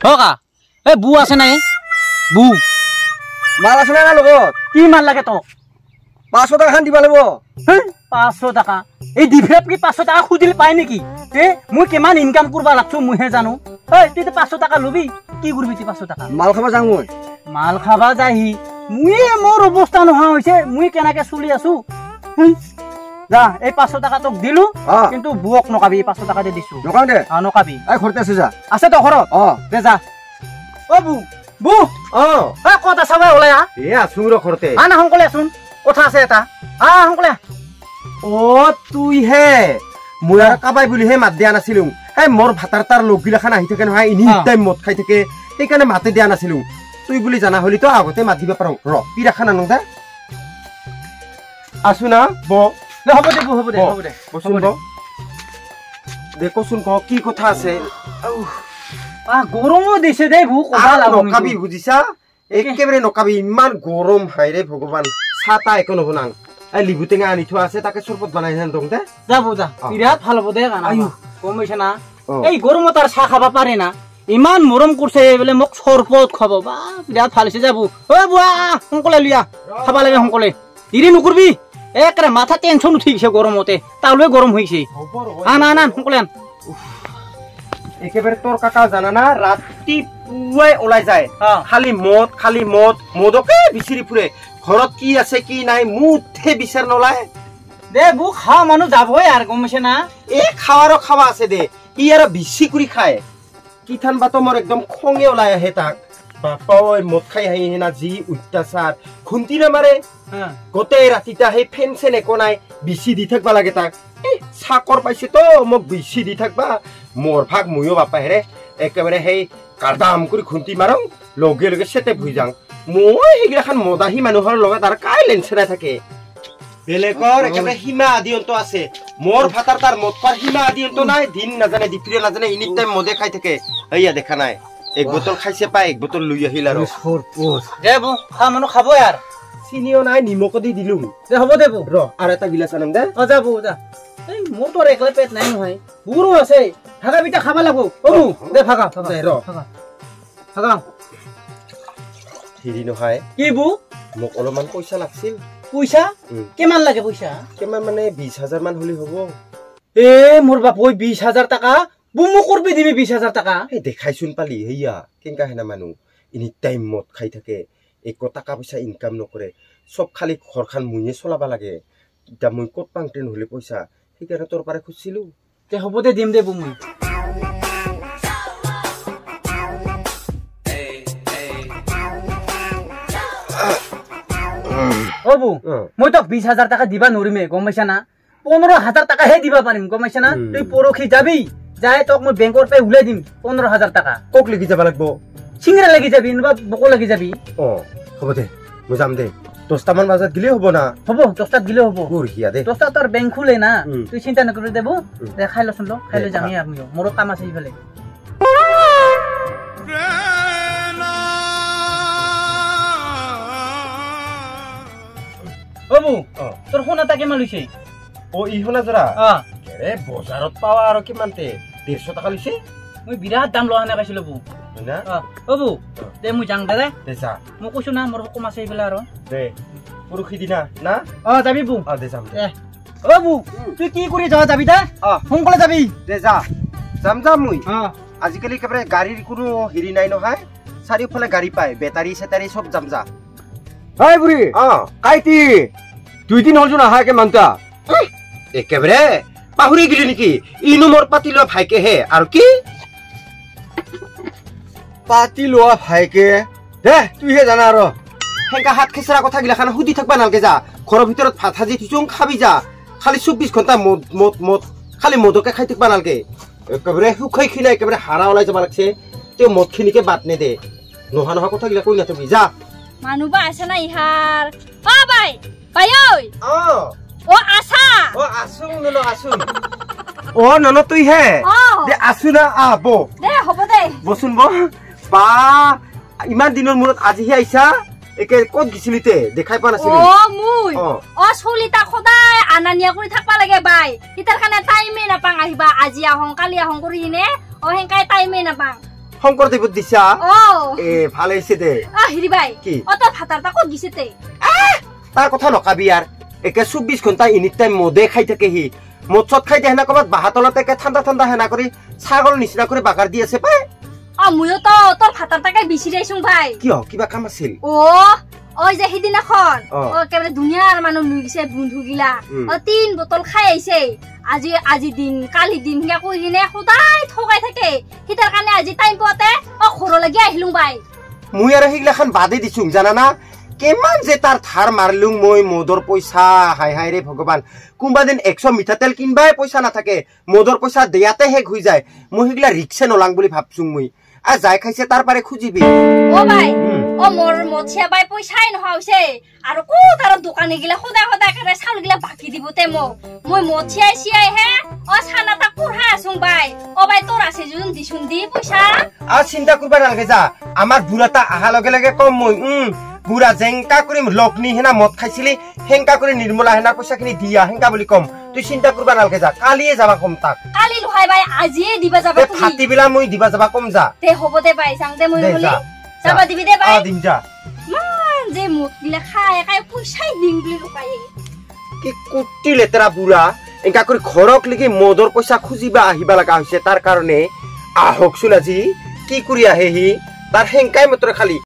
হকা এই বু আছে নাই বু মাল আছে না লগত কি মাল লাগে তোক 500 টাকা খান দিবা লাগিব 500 টাকা এই ডিভেপ কি 500 টাকা খুদিলে পাই নেকি মই কিমান ইনকাম করবা লাগছো মুহে জানো তুই তো 500 টাকা লবি কি করবি তুই 500 টাকা মাল খাবা যাং মই মাল খাবা যাহি মুই মোর অবস্থা নহা হইছে মুই কেনাকে চলি আছো যা এই 500 টাকা তোক দিলু কিন্তু বুক নকাবি 500 টাকা দে দিছো নকাম দে নকাবি আই ঘরতে আছে যা আছে তো ঘৰত দে যা ও বু বু কত আছে ভাই ওলাই আছো ৰ ঘৰতে না হংকলে আছোন কথা আছে এটা হংকলে তুই হে মই আৰু কাবাই বুলি হে মাত দিয়া নাছিলো মোৰ ভাতাৰ তাৰ লগগিলাখান আহি থাকে নহয় ইনি টাইম মদ খাই থাকে সেইকাৰণে মাতে দিয়া নাছিলো তুই বুলি জানা হলি তো আগতে মাত দিব পাৰো ৰ পিৰাখান আনো দে আছো না ব হ'ব দে বচোন ব দে কচোন ক কি কথা আছে গৰমো দিছে দে ভু কথা নকাবি বুজিছা একেবাৰে নকাবি ইমান গৰম হাইৰে ভগৱান ছাতা একো নবনাং লিবু টেঙা আনি থোৱা আছে তাকে চৰবত বনাই হেন দং দে যাব যা বিৰাট ভাল হ'ব দে কমিছে না এই গৰমত আৰু চাহ খাবা পাৰে না ইমান মৰম কৰিছে বোলে মোক চৰবত খাব বা বিৰাট ভাল হৈছে যাব বুৱা সোনকালে লিয়া খাবা লাগে সোনকালে দেৰি নকৰবি একৰে মাথা টেনচন উঠি গৈছে গৰমতে তালৈ গৰম হৈছে আন সোনকালে আন একেবাৰে তোৰ কাকা জানা না ৰাতিপুৱাই ওলাই যায় খালি মদ মদকে বিচাৰি ফুৰে ঘৰত কি আছে কি নাই মুঠে বিচাৰ নলায় দে বু খাওয়া মানুহ যাবই আর গমছে না খাওয়ারও খাওয়া আছে দে ই আর বেশি করে খায় কি থান বাতো মোর একদম খঙে ওলাই আহে তাক বাপা ওই মদ খাই আহি না যি অত্যাচার খুন্তি না মারে গোটেই রাতিটা সেই ফেন চেন একো নাই বেশি দি থাকবা লাগে তাক চাকৰ পাইছে তো মোক বেশি দি থাকবা মোৰ ভাগ ময়ো বাপা হেৰে একেবাৰে সেই কাৰদাম কৰি খুন্তি মাৰং লগে লগে সেতে ভুই যাং মই সেইগিলাখান মদাহী মানুহৰ লগত আৰু কাই লেনচেনাই থাকে বেলেগৰ একেবাৰে সীমা আদি অন্ত আছে মোৰ ভাতাৰ তাৰ মদ খোৱাৰ সীমা আদি অন্ত নাই দিন নাজানে দিপ্ৰিয়া নাজানে এনি টাইম মদে খাই থাকে এইয়া দেখা নাই এক বোতল খাইছে পাই এক বোতল লৈ আহিল আৰু দে বু খা মানুহ খাব ইয়াৰ চিনিও নাই নিমখ দি দিলো দে হ'ব দে বু ৰ আৰু এটা গিলাচ আনম দে যা বু যা এই মোৰ তো একলা পেট নাই নহয় বুৰো আছে ভাগা বিটা খাবা লাগব ও দে ভাগা দে ৰ ভাগা হেৰি নহয় কি বু মোক অলপমান পইচা লাগছিল পইচা কিমান লাগে পইচা কিমান মানে 20,000 মান হলি হ'ব মোর বাপ ওই 20,000 টাকা বুমু করবি দিবি 20,000 টাকা এই দেখাইছুন পালি হেয়া কেনকা হেনা মানুহ এনি টাইম মদ খাই থাকে একো টাকা পয়সা ইনকাম নকৰে সব খালি ঘৰখান মুয়ে চলাবা লাগে ইটা মই কত পাংটেন হলি পয়সা সেইকাৰণে তোৰ পাৰে খুজিছিলো তে হ'ব দে দিম দে বুমু বু মই তোক 20,000 টাকা দিবা নৰিমে গম পাইছা না 15,000 টাকা হে দিবা পাৰিম গম পাইছা না তুই পৰখি যাবি যাই তোক মই বেংকৰ পে উলাই দিম 15,000 টাকা কক লাগি যাব লাগব সিংৰা লাগি যাবি নবা বক লাগি যাবি হ'ব দে মই যাম দে 10টা মান বাজাত গিলে হ'ব না হ'ব 10টা গিলে হ'ব গুৰহিয়া দে 10টা তোৰ বেংক খুলে না তুই চিন্তা নকৰি দেব দে খাই লচোন ল খাই লৈ যামি আমি মোর কাম আছে ইফালে বু তোর ফোন এটা কিমান লৈছে ই হোনা জৰা এ বজাৰত পাৱা আৰু কিমানতে 150 টাকা লৈছে মই বিৰাট দাম লোৱা না পাইছিলো বু না বু দে মই যাং দে যা মই কৈছো না মোৰ হুকুম আছে এইফালে আৰু দে পৰখি দিনা না যাবি বু দে যাম বু তুই কি কৰি যাবি দে সোনকালে যাবি দে যা যাম মই আজিকালি একেবাৰে গাড়ীৰ কোনো হেৰি নাই নহয় চাৰিওফালে গাড়ী পায় বেটাৰী চেটাৰী সব যাম যা হাই বুঢ়ী কাইটি 2 দিন হল আহা কে মানতা একেবাৰে পাহৰি গলি নেকি ইনো মোৰ পাতি লোৱা ভাইকে হে আৰু কি পাতি লোৱা ভাইকে দে তুই হে জানা আৰু হেংকা হাত খেচৰা কথা গিলাখান সুধি থাকবা নালগে যা ঘৰৰ ভিতৰত ভাত সাজি থিচুং খাবি যা খালি 24 ঘণ্টা মদ খালি মদকে খাই থাকবা নালগে একেবাৰে সুখাই খিনা একেবাৰে হাৰা ওলাই যাব লাগছে তে মদ খিনিকে বাদ নে দে নহা কথা গিলা কৈ নাথাকবি যা মানুবা আছে না ইহার বাই ঐ আছা আসুন ননো আসুন ননো তুই হে দে আসু না বো দে হ'ব দে বসুন বো বা ইমান দিনৰ মূৰত আজিহে আইছা একে কত গিছিলিতে দেখাই পা নাছিল মুই চলিতা খদাই আনানিয়া কৰি থাকবা লাগে বাই ইতাৰ কাৰণে টাইমে নাপাং আহিবা আজি আহং কালি আহং কৰি নে হেংকাই টাইমে নাপাং শংকৰদেৱত দিছা ভাল হৈছে দে হিৰি বাই কি তোৰ ভাতাৰ ক'ত গিছে তে তাৰ কথা নকাবি আৰু একে 24 ঘণ্টা এনি টাইম মদে খাই থাকে সি মদ চদ খাই হেনা ক'ৰবাত বাহাতলত একে ঠাণ্ডা ঠাণ্ডা হেনা কৰি ছাগল নিচিনা কৰি বাগাৰ দি আছে পাই ময়ো তোৰ ভাতাৰ তাকে বিচাৰিছো ভাই কিয় কিবা কাম আছিল ওই যে সিদিনাখন একেবাৰে দুনিয়াৰ মানুহ লৈ গৈছে বন্ধু গিলা 3 বটল খাই আহিছে আজি দিন কালি দিন হিয়া কৈ কিনে সদায় ঠগাই থাকে সিটাৰ কাৰণে আজি টাইম পোৱাতে ঘৰলৈকে আহিলো বাই মই আৰু সেইগিলাখন বাদে দিছো জানানা কেমান যে তাৰ ধাৰ মাৰলুং মই মদৰ পইচা হাই হাই ৰে ভগৱান কোনবা দিন 100 মিঠাতেল কিনবাই পইচা নাথাকে মদৰ পইচা দিয়াতে শেষ হৈ যায় মই সেইগিলা ৰিক্সে নলাং বুলি ভাবছো মই আ যাই খাইছে তাৰ পাৰে খুজিবি ভাই মোৰ মছিয়া বাই পইচাই নহা হৈছে আৰু কো তাৰ দোকানে গিলা সদায় সদায় কৰে চাউল গিলা বাকি দিবতে মই মছিয়াই চিয়াই হে ছানা তা কুঢ়া আছো বাই বাই তোৰ আছে যুন দিছুন দি পইচা চিন্তা কৰবা নালাগে যা আমাৰ বুঢ়াটা আহা লগে লগে কম মই বুঢ়া জেংকা কৰি লগ্নি হেনা মদ খাইছিলি হেংকা কৰি নিৰ্মলা হেনা পইচাখিনি দিয়া হেংকা বুলি কম তুই চিন্তা কৰবা নালাগে যা কালিয়ে যাবা কম তাক কালি লহাই বাই আজিয়ে দিবা যাবা তুমি ফাটি বিলা মই দিবা যাবা কম যা তে হ'ব দে বাই যাং দে মই বলি যাবা দিবি দে বাই দিম যা মান যে মদ গিলা খাই খাই পইচাই দিম বুলি লুকাই কি কুটি লেতেৰা বুঢ়া এনেকা কৰি ঘৰক লাগি মদৰ পইচা খুজিবা আহিবা লগা হৈছে তাৰ কাৰণে আহকচোন আজি কি কৰি আহে সি তাৰ হেংকাই মাত্ৰ খালি